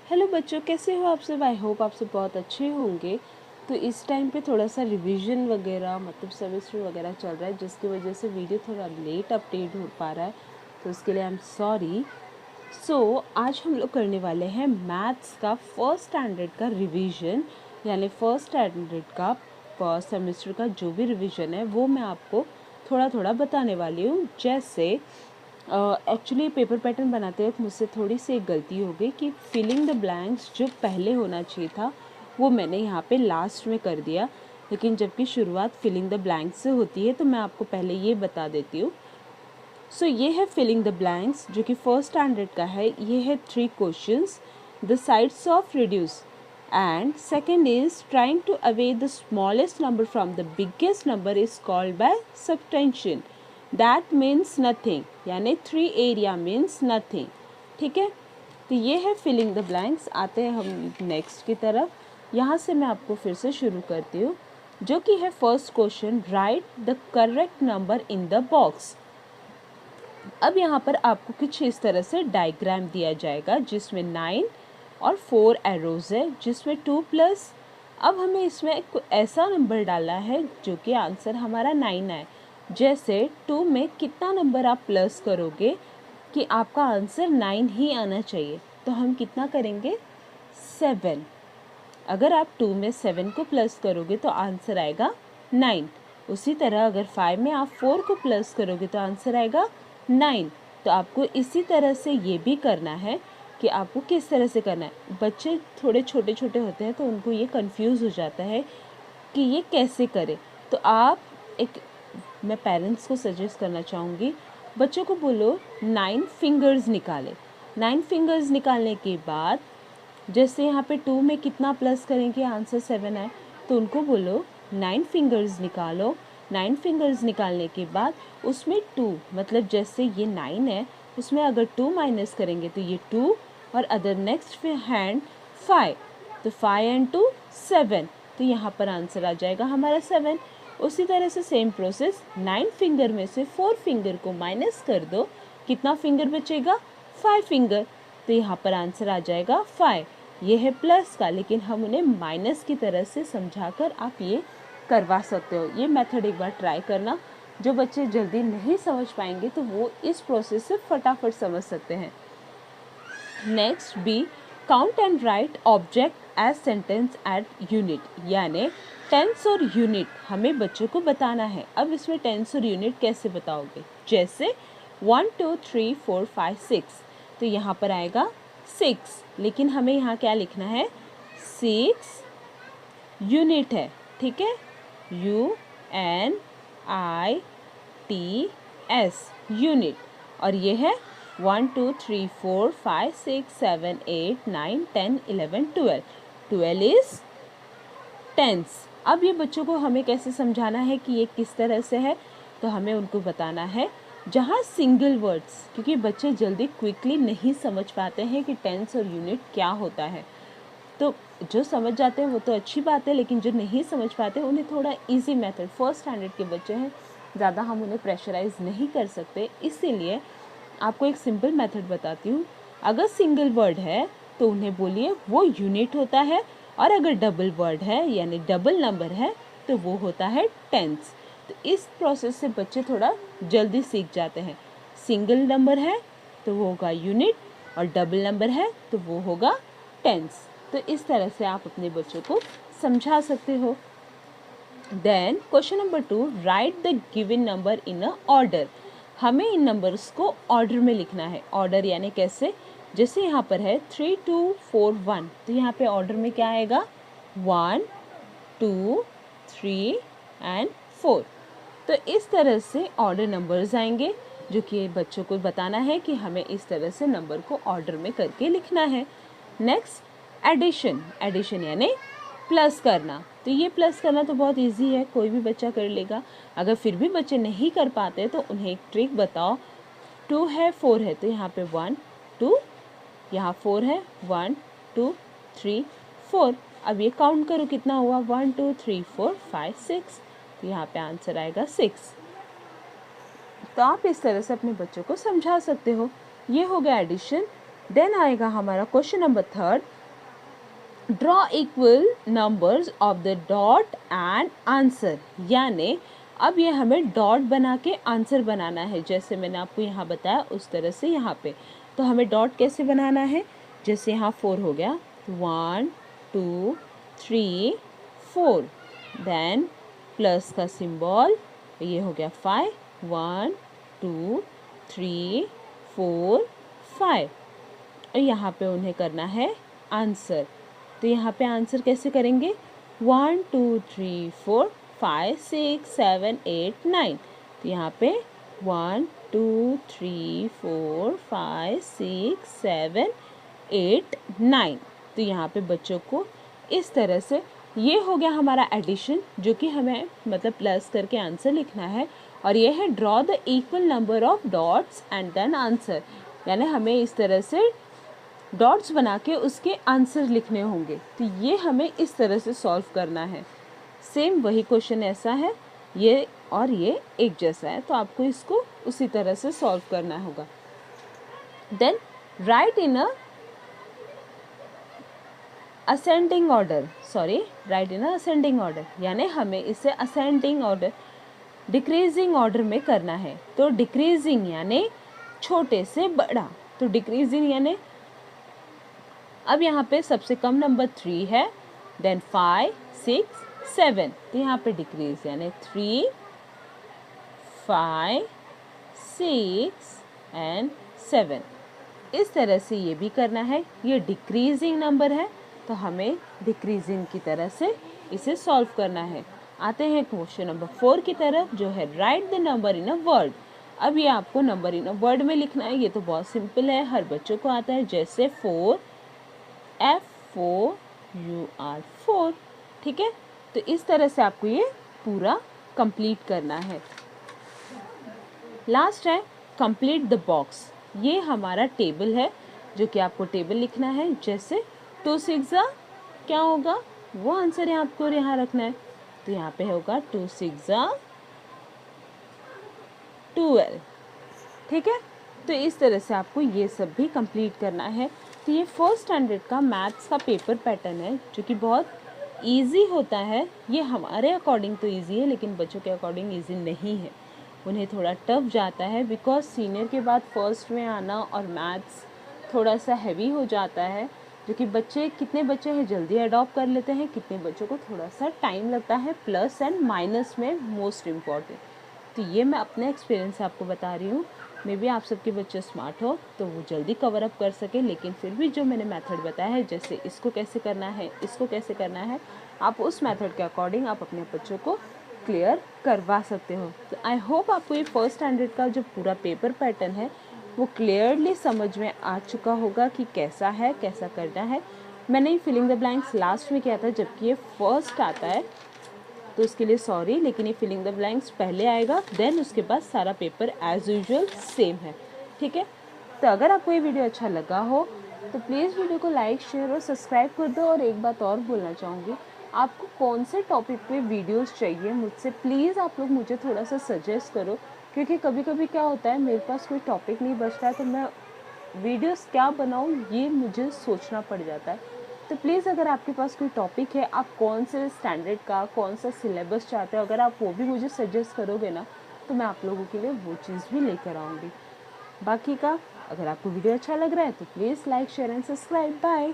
Hello बच्चों, कैसे हो आप सब। आई होप आप सब बहुत अच्छे होंगे। तो इस टाइम पे थोड़ा सा रिवीजन वगैरह मतलब सेमेस्टर वगैरह चल रहा है, जिसकी वजह से वीडियो थोड़ा लेट अपडेट हो पा रहा है, तो उसके लिए आई एम सॉरी। आज हम लोग करने वाले हैं मैथ्स का फर्स्ट स्टैंडर्ड का रिवीजन, यानी फर्स्ट स्टैंडर्ड का सेमेस्टर का जो भी रिवीजन है वो मैं आपको थोड़ा थोड़ा बताने वाली हूँ। जैसे एक्चुअली पेपर पैटर्न बनाते वक्त मुझसे थोड़ी सी एक गलती हो गई कि फिलिंग द ब्लैंक्स जो पहले होना चाहिए था वो मैंने यहाँ पे लास्ट में कर दिया, लेकिन जबकि शुरुआत फिलिंग द ब्लैंक्स से होती है, तो मैं आपको पहले ये बता देती हूँ। ये है फिलिंग द ब्लैंक्स जो कि फर्स्ट स्टैंडर्ड का है। ये है 3 questions, the sides of reduce, and second is trying to away the smallest number from the biggest number is called by subtraction. That means nothing, यानी 3 एरिया मीन्स नथिंग। ठीक है, तो ये है फिलिंग द ब्लैंक्स। आते हैं हम next की तरफ। यहाँ से मैं आपको फिर से शुरू करती हूँ, जो कि है first question, right the correct number in the box. अब यहाँ पर आपको कुछ इस तरह से डायग्राम दिया जाएगा, जिसमें 9 और 4 एरोज है, जिसमें 2 प्लस। अब हमें इसमें एक ऐसा नंबर डालना है जो कि आंसर हमारा 9 है। जैसे 2 में कितना नंबर आप प्लस करोगे कि आपका आंसर 9 ही आना चाहिए, तो हम कितना करेंगे 7। अगर आप 2 में 7 को प्लस करोगे तो आंसर आएगा 9। उसी तरह अगर 5 में आप 4 को प्लस करोगे तो आंसर आएगा 9। तो आपको इसी तरह से ये भी करना है कि आपको किस तरह से करना है। बच्चे थोड़े छोटे छोटे होते हैं तो उनको ये कंफ्यूज हो जाता है कि ये कैसे करें। तो आप मैं पेरेंट्स को सजेस्ट करना चाहूँगी, बच्चों को बोलो 9 फिंगर्स निकाले। 9 फिंगर्स निकालने के बाद जैसे यहाँ पे 2 में कितना प्लस करेंगे आंसर 7 है, तो उनको बोलो 9 फिंगर्स निकालो। 9 फिंगर्स निकालने के बाद उसमें 2 मतलब जैसे ये 9 है, उसमें अगर 2 माइनस करेंगे तो ये 2, और अदर नेक्स्ट हैंड 5, तो 5 एंड 2 7, तो यहाँ पर आंसर आ जाएगा हमारा 7। उसी तरह से सेम प्रोसेस, 9 फिंगर में से 4 फिंगर को माइनस कर दो, कितना फिंगर बचेगा 5 फिंगर, तो यहाँ पर आंसर आ जाएगा 5। ये है प्लस का, लेकिन हम उन्हें माइनस की तरह से समझाकर आप ये करवा सकते हो। ये मेथड एक बार ट्राई करना। जो बच्चे जल्दी नहीं समझ पाएंगे तो वो इस प्रोसेस से फटाफट समझ सकते हैं। Next B, count and write object as sentence at unit, यानी टेंस और यूनिट हमें बच्चों को बताना है। अब इसमें टेंस और यूनिट कैसे बताओगे, जैसे 1 2 3 4 5 6, तो यहाँ पर आएगा 6, लेकिन हमें यहाँ क्या लिखना है 6 यूनिट है। ठीक है, UNITS यूनिट। और ये है 1 2 3 4 5 6 7 8 9 10 11 12, 12 इज टेंस। अब ये बच्चों को हमें कैसे समझाना है कि ये किस तरह से है, तो हमें उनको बताना है जहाँ सिंगल वर्ड्स, क्योंकि बच्चे जल्दी क्विकली नहीं समझ पाते हैं कि टेंस और यूनिट क्या होता है। तो जो समझ जाते हैं वो तो अच्छी बात है, लेकिन जो नहीं समझ पाते उन्हें थोड़ा इजी मेथड, फर्स्ट स्टैंडर्ड के बच्चे हैं, ज़्यादा हम उन्हें प्रेशराइज नहीं कर सकते, इसीलिए आपको एक सिंपल मेथड बताती हूँ। अगर सिंगल वर्ड है तो उन्हें बोलिए वो यूनिट होता है, और अगर डबल वर्ड है यानी डबल नंबर है तो वो होता है टेंस। तो इस प्रोसेस से बच्चे थोड़ा जल्दी सीख जाते हैं। सिंगल नंबर है तो वो होगा यूनिट, और डबल नंबर है तो वो होगा टेंस। तो इस तरह से आप अपने बच्चों को समझा सकते हो। Then question number 2, write the given number in a order. हमें इन नंबर्स को ऑर्डर में लिखना है। ऑर्डर यानी कैसे, जैसे यहाँ पर है 3 2 4 1, तो यहाँ पे ऑर्डर में क्या आएगा 1 2 3 एंड 4। तो इस तरह से ऑर्डर नंबर्स आएंगे, जो कि बच्चों को बताना है कि हमें इस तरह से नंबर को ऑर्डर में करके लिखना है। नेक्स्ट एडिशन, एडिशन यानी प्लस करना। तो ये प्लस करना तो बहुत इजी है, कोई भी बच्चा कर लेगा। अगर फिर भी बच्चे नहीं कर पाते तो उन्हें एक ट्रिक बताओ। 2 है 4 है, तो यहाँ पे 1 2, यहाँ 4 है 1 2 3 4। अब ये काउंट करो कितना हुआ 1 2 3 4 5 6, तो यहाँ पे आंसर आएगा 6। तो आप इस तरह से अपने बच्चों को समझा सकते हो। ये हो गया एडिशन। देन आएगा हमारा question number 3, draw equal numbers of the dot and answer, यानी अब ये हमें डॉट बना के आंसर बनाना है। जैसे मैंने आपको यहाँ बताया उस तरह से यहाँ पे तो हमें डॉट कैसे बनाना है, जैसे यहाँ 4 हो गया, 1 2 3 4, देन प्लस का सिंबल, ये हो गया 5, 1 2 3 4 5, और यहाँ पे उन्हें करना है आंसर। तो यहाँ पे आंसर कैसे करेंगे, 1 2 3 4 5 6 7 8 9, तो यहाँ पे 1 2 3 4 5 6 7 8 9, तो यहाँ पे बच्चों को इस तरह से, ये हो गया हमारा एडिशन जो कि हमें मतलब प्लस करके आंसर लिखना है। और ये है draw the equal number of dots and then answer, यानी हमें इस तरह से डॉट्स बना के उसके आंसर लिखने होंगे। तो ये हमें इस तरह से सॉल्व करना है। सेम वही क्वेश्चन ऐसा है, ये और ये एक जैसा है, तो आपको इसको उसी तरह से सॉल्व करना होगा। Then write in ascending order, write in ascending order, यानी हमें इसे असेंडिंग ऑर्डर डिक्रीजिंग ऑर्डर में करना है। तो डिक्रीजिंग यानी छोटे से बड़ा, तो डिक्रीजिंग यानी अब यहाँ पे सबसे कम नंबर 3 है, देन 5 6 7, तो यहाँ पे डिक्रीज यानी 3 5 6 एंड 7, इस तरह से ये भी करना है। ये डिक्रीजिंग नंबर है तो हमें डिक्रीजिंग की तरह से इसे सॉल्व करना है। आते हैं क्वेश्चन नंबर 4 की तरफ, जो है right the number in a word. अब ये आपको नंबर इन अ वर्ड में लिखना है, ये तो बहुत सिंपल है, हर बच्चों को आता है। जैसे 4 F4 4, ठीक है। तो इस तरह से आपको ये पूरा कंप्लीट करना है। लास्ट है कंप्लीट द बॉक्स, ये हमारा टेबल है जो कि आपको टेबल लिखना है। जैसे 2 6 क्या होगा, वो आंसर है आपको यहाँ रखना है। तो यहाँ पे होगा 2 6 12, ठीक है। तो इस तरह से आपको ये सब भी कंप्लीट करना है। तो ये फर्स्ट स्टैंडर्ड का मैथ्स का पेपर पैटर्न है जो कि बहुत इजी होता है। ये हमारे अकॉर्डिंग तो इजी है, लेकिन बच्चों के अकॉर्डिंग इजी नहीं है, उन्हें थोड़ा टफ जाता है। बिकॉज सीनियर के बाद फर्स्ट में आना और मैथ्स थोड़ा सा हैवी हो जाता है, जो कि बच्चे कितने बच्चे हैं जल्दी अडॉप्ट कर लेते हैं, कितने बच्चों को थोड़ा सा टाइम लगता है। प्लस एंड माइनस में मोस्ट इम्पॉर्टेंट, तो ये मैं अपने एक्सपीरियंस से आपको बता रही हूँ। मे बी आप सबके बच्चे स्मार्ट हो तो वो जल्दी कवर अप कर सके, लेकिन फिर भी जो मैंने मेथड बताया है, जैसे इसको कैसे करना है, इसको कैसे करना है, आप उस मेथड के अकॉर्डिंग आप अपने बच्चों को क्लियर करवा सकते हो। तो आई होप आपको ये फर्स्ट स्टैंडर्ड का जो पूरा पेपर पैटर्न है वो क्लियरली समझ में आ चुका होगा कि कैसा है, कैसा करना है। मैंने फिलिंग द ब्लैंक्स लास्ट में किया था, जबकि ये फर्स्ट आता है, तो उसके लिए सॉरी, लेकिन ये फिलिंग द ब्लैंक्स पहले आएगा, देन उसके बाद सारा पेपर एज यूजुअल सेम है, ठीक है। तो अगर आपको ये वीडियो अच्छा लगा हो तो प्लीज़ वीडियो को लाइक शेयर और सब्सक्राइब कर दो। और एक बात और बोलना चाहूँगी, आपको कौन से टॉपिक पे वीडियोस चाहिए मुझसे, प्लीज़ आप लोग मुझे थोड़ा सा सजेस्ट करो, क्योंकि कभी कभी क्या होता है मेरे पास कोई टॉपिक नहीं बचता है, तो मैं वीडियोस क्या बनाऊँ ये मुझे सोचना पड़ जाता है। तो प्लीज़ अगर आपके पास कोई टॉपिक है, आप कौन से स्टैंडर्ड का कौन सा सिलेबस चाहते हो, अगर आप वो भी मुझे सजेस्ट करोगे ना, तो मैं आप लोगों के लिए वो चीज़ भी लेकर आऊँगी। बाकी का अगर आपको वीडियो अच्छा लग रहा है तो please like share and subscribe. Bye.